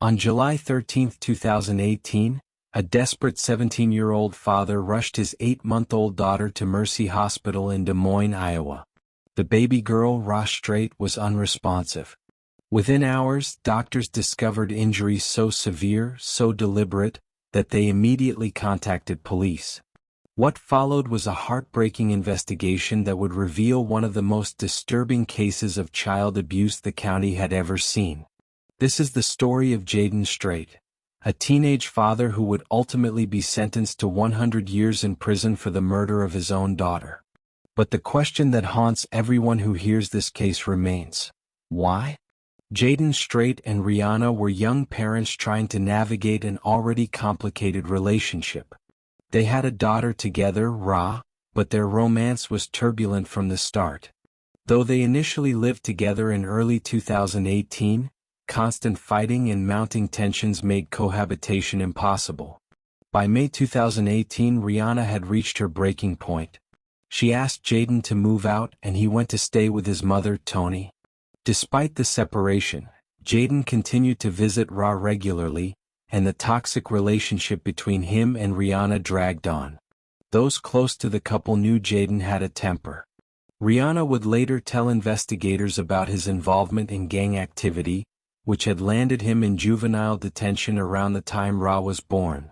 On July 13, 2018, a desperate 17-year-old father rushed his 8-month-old daughter to Mercy Hospital in Des Moines, Iowa. The baby girl, Jaden Strait, was unresponsive. Within hours, doctors discovered injuries so severe, so deliberate, that they immediately contacted police. What followed was a heartbreaking investigation that would reveal one of the most disturbing cases of child abuse the county had ever seen. This is the story of Jaden Strait, a teenage father who would ultimately be sentenced to 100 years in prison for the murder of his own daughter. But the question that haunts everyone who hears this case remains: why? Jaden Strait and Rihanna were young parents trying to navigate an already complicated relationship. They had a daughter together, Ra, but their romance was turbulent from the start. Though they initially lived together in early 2018, constant fighting and mounting tensions made cohabitation impossible. By May 2018, Rihanna had reached her breaking point. She asked Jaden to move out and he went to stay with his mother, Toni. Despite the separation, Jaden continued to visit Ra regularly, and the toxic relationship between him and Rihanna dragged on. Those close to the couple knew Jaden had a temper. Rihanna would later tell investigators about his involvement in gang activity, which had landed him in juvenile detention around the time Ra was born.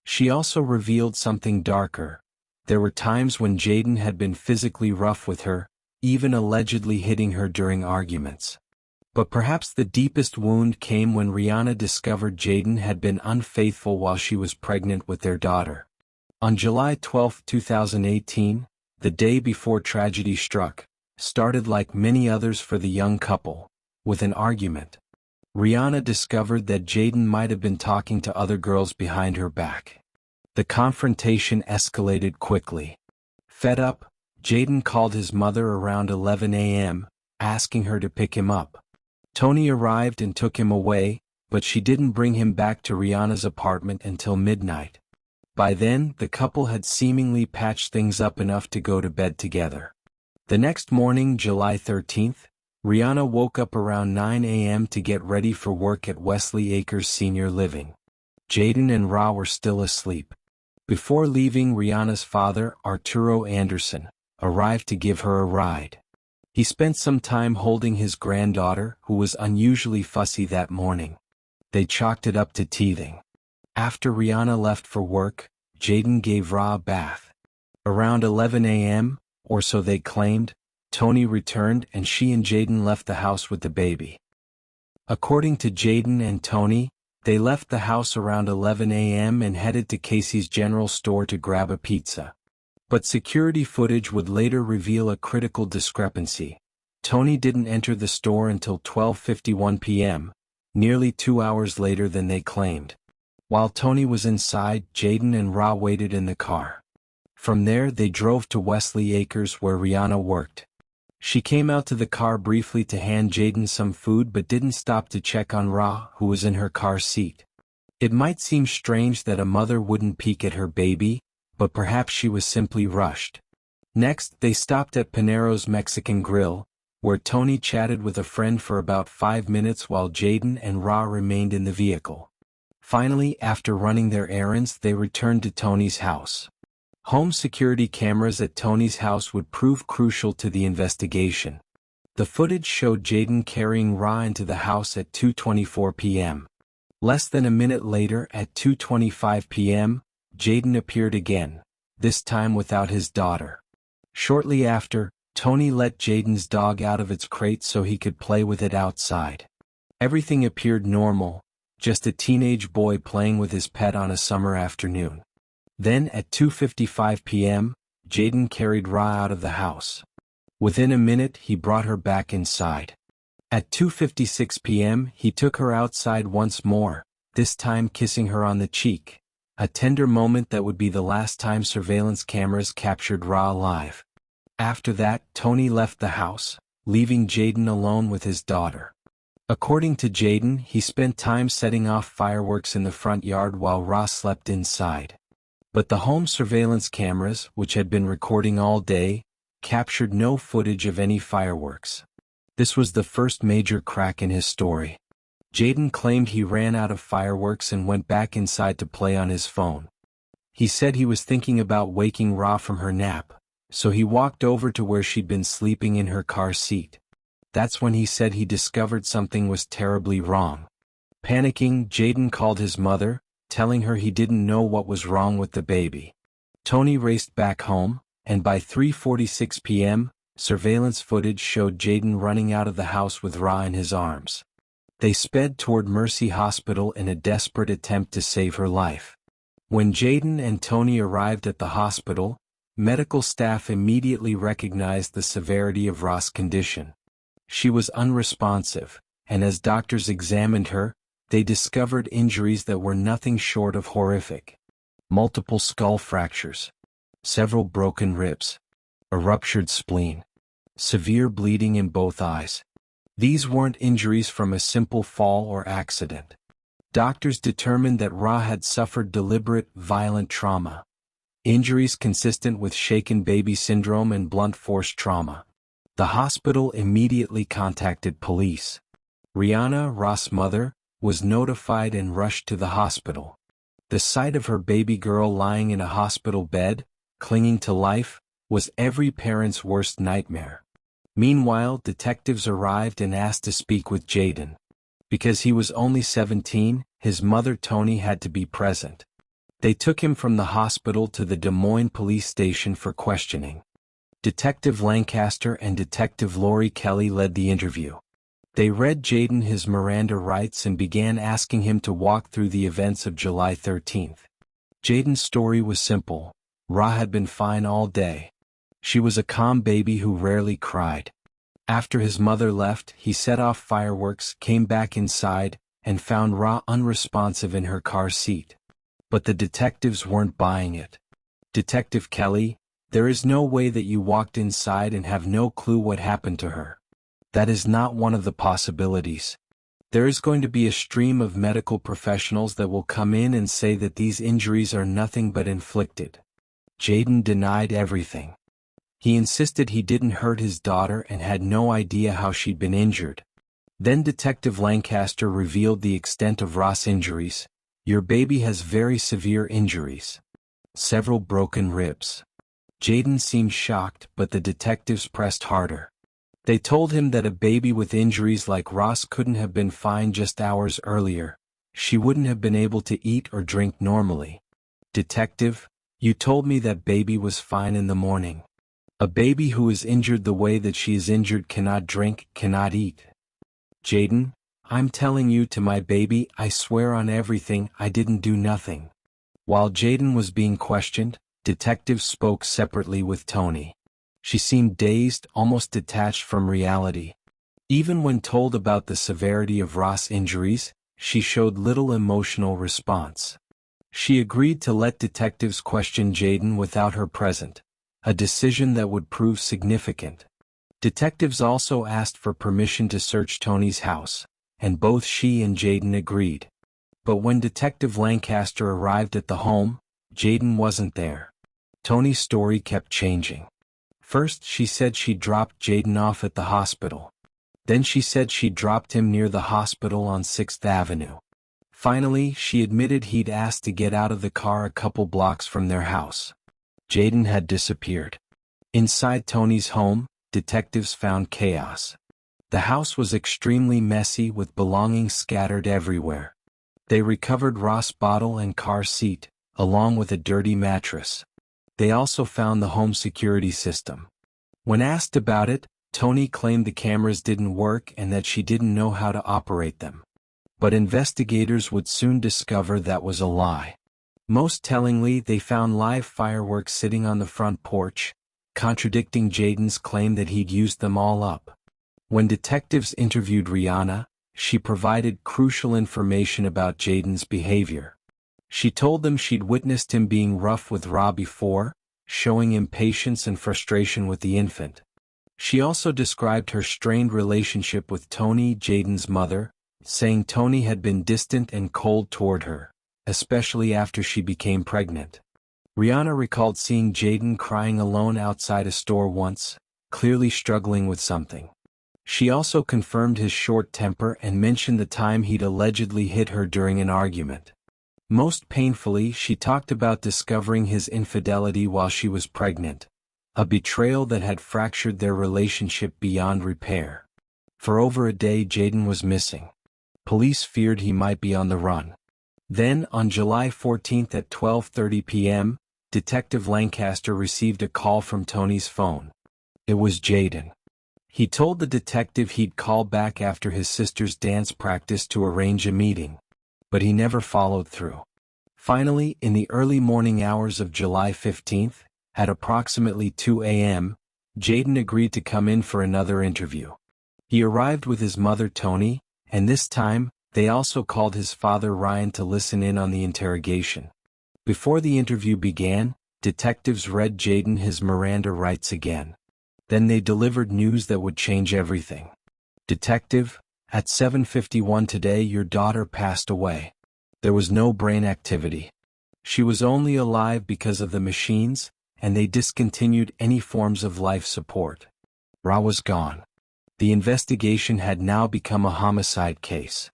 She also revealed something darker. There were times when Jaden had been physically rough with her, even allegedly hitting her during arguments. But perhaps the deepest wound came when Rihanna discovered Jaden had been unfaithful while she was pregnant with their daughter. On July 12, 2018, the day before tragedy struck, started like many others for the young couple, with an argument. Rihanna discovered that Jaden might have been talking to other girls behind her back. The confrontation escalated quickly. Fed up, Jaden called his mother around 11 a.m., asking her to pick him up. Toni arrived and took him away, but she didn't bring him back to Rihanna's apartment until midnight. By then, the couple had seemingly patched things up enough to go to bed together. The next morning, July 13th, Rihanna woke up around 9 a.m. to get ready for work at Wesley Acres Senior Living. Jaden and Ra were still asleep. Before leaving, Rihanna's father, Arturo Anderson, arrived to give her a ride. He spent some time holding his granddaughter, who was unusually fussy that morning. They chalked it up to teething. After Rihanna left for work, Jaden gave Ra a bath. Around 11 a.m., or so they claimed, Toni returned and she and Jaden left the house with the baby. According to Jaden and Toni, they left the house around 11 a.m. and headed to Casey's General Store to grab a pizza. But security footage would later reveal a critical discrepancy. Toni didn't enter the store until 12:51 p.m., nearly 2 hours later than they claimed. While Toni was inside, Jaden and Ra waited in the car. From there, they drove to Wesley Acres where Rihanna worked. She came out to the car briefly to hand Jaden some food but didn't stop to check on Ra, who was in her car seat. It might seem strange that a mother wouldn't peek at her baby, but perhaps she was simply rushed. Next, they stopped at Panero's Mexican Grill, where Toni chatted with a friend for about 5 minutes while Jaden and Ra remained in the vehicle. Finally, after running their errands, they returned to Toni's house. Home security cameras at Toni's house would prove crucial to the investigation. The footage showed Jaden carrying Ra into the house at 2:24 p.m. Less than a minute later, at 2:25 p.m., Jaden appeared again, this time without his daughter. Shortly after, Toni let Jaden's dog out of its crate so he could play with it outside. Everything appeared normal, just a teenage boy playing with his pet on a summer afternoon. Then at 2:55 p.m., Jaden carried Ra out of the house. Within a minute, he brought her back inside. At 2:56 p.m., he took her outside once more, this time kissing her on the cheek. A tender moment that would be the last time surveillance cameras captured Ra alive. After that, Toni left the house, leaving Jaden alone with his daughter. According to Jaden, he spent time setting off fireworks in the front yard while Ra slept inside. But the home surveillance cameras, which had been recording all day, captured no footage of any fireworks. This was the first major crack in his story. Jaden claimed he ran out of fireworks and went back inside to play on his phone. He said he was thinking about waking Ra from her nap, so he walked over to where she'd been sleeping in her car seat. That's when he said he discovered something was terribly wrong. Panicking, Jaden called his mother, telling her he didn't know what was wrong with the baby. Tony raced back home, and by 3:46 p.m., surveillance footage showed Jaden running out of the house with Ra in his arms. They sped toward Mercy Hospital in a desperate attempt to save her life. When Jaden and Tony arrived at the hospital, medical staff immediately recognized the severity of Ra's condition. She was unresponsive, and as doctors examined her, they discovered injuries that were nothing short of horrific. Multiple skull fractures, several broken ribs, a ruptured spleen, severe bleeding in both eyes. These weren't injuries from a simple fall or accident. Doctors determined that Ra had suffered deliberate, violent trauma. Injuries consistent with shaken baby syndrome and blunt force trauma. The hospital immediately contacted police. Rihanna, Ra's mother, was notified and rushed to the hospital. The sight of her baby girl lying in a hospital bed, clinging to life, was every parent's worst nightmare. Meanwhile, detectives arrived and asked to speak with Jaden. Because he was only 17, his mother Tony had to be present. They took him from the hospital to the Des Moines police station for questioning. Detective Lancaster and Detective Lori Kelly led the interview. They read Jaden his Miranda rights and began asking him to walk through the events of July 13th. Jaden's story was simple. Ra had been fine all day. She was a calm baby who rarely cried. After his mother left, he set off fireworks, came back inside, and found Ra unresponsive in her car seat. But the detectives weren't buying it. Detective Kelly, there is no way that you walked inside and have no clue what happened to her. That is not one of the possibilities. There is going to be a stream of medical professionals that will come in and say that these injuries are nothing but inflicted. Jaden denied everything. He insisted he didn't hurt his daughter and had no idea how she'd been injured. Then Detective Lancaster revealed the extent of Ra's injuries. Your baby has very severe injuries. Several broken ribs. Jaden seemed shocked, but the detectives pressed harder. They told him that a baby with injuries like Ra's couldn't have been fine just hours earlier. She wouldn't have been able to eat or drink normally. Detective, you told me that baby was fine in the morning. A baby who is injured the way that she is injured cannot drink, cannot eat. Jaden, I'm telling you to my baby, I swear on everything, I didn't do nothing. While Jaden was being questioned, detectives spoke separately with Tony. She seemed dazed, almost detached from reality. Even when told about the severity of Ra's injuries, she showed little emotional response. She agreed to let detectives question Jaden without her present, a decision that would prove significant. Detectives also asked for permission to search Tony's house, and both she and Jaden agreed. But when Detective Lancaster arrived at the home, Jaden wasn't there. Tony's story kept changing. First, she said she dropped Jaden off at the hospital. Then she said she dropped him near the hospital on 6th Avenue. Finally, she admitted he'd asked to get out of the car a couple blocks from their house. Jaden had disappeared. Inside Tony's home, detectives found chaos. The house was extremely messy with belongings scattered everywhere. They recovered Ra's bottle and car seat, along with a dirty mattress. They also found the home security system. When asked about it, Tony claimed the cameras didn't work and that she didn't know how to operate them. But investigators would soon discover that was a lie. Most tellingly, they found live fireworks sitting on the front porch, contradicting Jaden's claim that he'd used them all up. When detectives interviewed Rihanna, she provided crucial information about Jaden's behavior. She told them she'd witnessed him being rough with Ra before, showing impatience and frustration with the infant. She also described her strained relationship with Tony, Jaden's mother, saying Tony had been distant and cold toward her, especially after she became pregnant. Rihanna recalled seeing Jaden crying alone outside a store once, clearly struggling with something. She also confirmed his short temper and mentioned the time he'd allegedly hit her during an argument. Most painfully, she talked about discovering his infidelity while she was pregnant, a betrayal that had fractured their relationship beyond repair. For over a day, Jaden was missing. Police feared he might be on the run. Then, on July 14 at 12:30 p.m., Detective Lancaster received a call from Tony's phone. It was Jaden. He told the detective he'd call back after his sister's dance practice to arrange a meeting, but he never followed through. Finally, in the early morning hours of July 15, at approximately 2 a.m., Jaden agreed to come in for another interview. He arrived with his mother Tony, and this time, they also called his father Ryan to listen in on the interrogation. Before the interview began, detectives read Jaden his Miranda rights again. Then they delivered news that would change everything. "Detective, at 7:51 today your daughter passed away. There was no brain activity. She was only alive because of the machines, and they discontinued any forms of life support. Ra was gone." The investigation had now become a homicide case.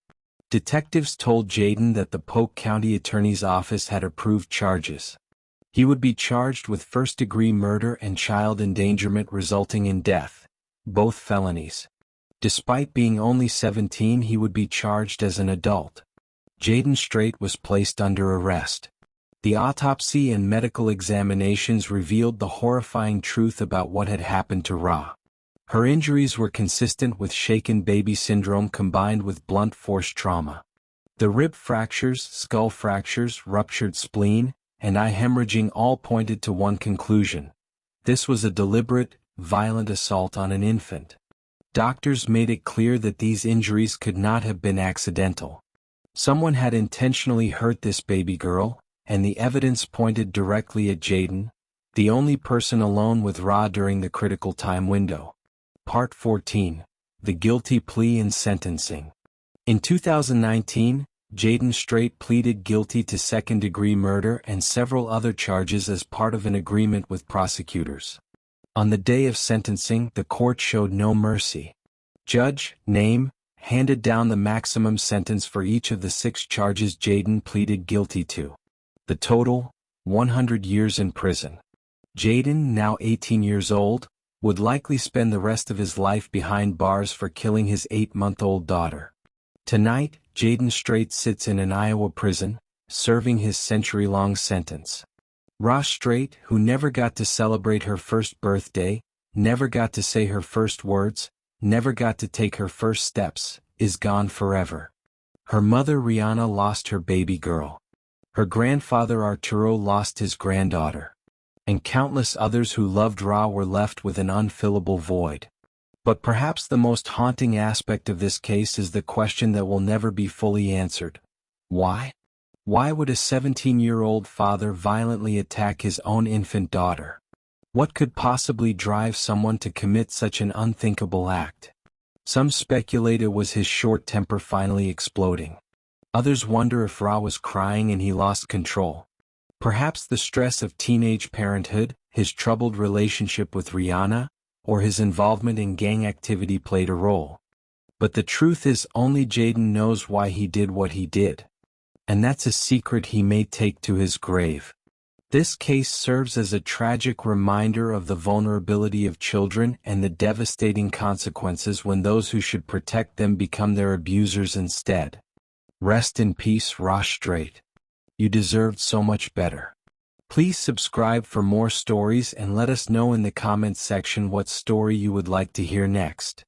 Detectives told Jaden that the Polk County Attorney's Office had approved charges. He would be charged with first-degree murder and child endangerment resulting in death, both felonies. Despite being only 17, he would be charged as an adult. Jaden Strait was placed under arrest. The autopsy and medical examinations revealed the horrifying truth about what had happened to Ra. Her injuries were consistent with shaken baby syndrome combined with blunt force trauma. The rib fractures, skull fractures, ruptured spleen, and eye hemorrhaging all pointed to one conclusion. This was a deliberate, violent assault on an infant. Doctors made it clear that these injuries could not have been accidental. Someone had intentionally hurt this baby girl, and the evidence pointed directly at Jaden, the only person alone with Ra during the critical time window. Part 14. The Guilty Plea and Sentencing. In 2019, Jaden Strait pleaded guilty to second-degree murder and several other charges as part of an agreement with prosecutors. On the day of sentencing, the court showed no mercy. Judge, name, handed down the maximum sentence for each of the 6 charges Jaden pleaded guilty to. The total, 100 years in prison. Jaden, now 18 years old, would likely spend the rest of his life behind bars for killing his 8-month-old daughter. Tonight, Jaden Strait sits in an Iowa prison, serving his century-long sentence. Ra Strait, who never got to celebrate her first birthday, never got to say her first words, never got to take her first steps, is gone forever. Her mother Rihanna lost her baby girl. Her grandfather Arturo lost his granddaughter. And countless others who loved Ra were left with an unfillable void. But perhaps the most haunting aspect of this case is the question that will never be fully answered. Why? Why would a 17-year-old father violently attack his own infant daughter? What could possibly drive someone to commit such an unthinkable act? Some speculate it was his short temper finally exploding. Others wonder if Ra was crying and he lost control. Perhaps the stress of teenage parenthood, his troubled relationship with Rihanna, or his involvement in gang activity played a role. But the truth is only Jaden knows why he did what he did. And that's a secret he may take to his grave. This case serves as a tragic reminder of the vulnerability of children and the devastating consequences when those who should protect them become their abusers instead. Rest in peace, Ra Strait. You deserved so much better. Please subscribe for more stories and let us know in the comments section what story you would like to hear next.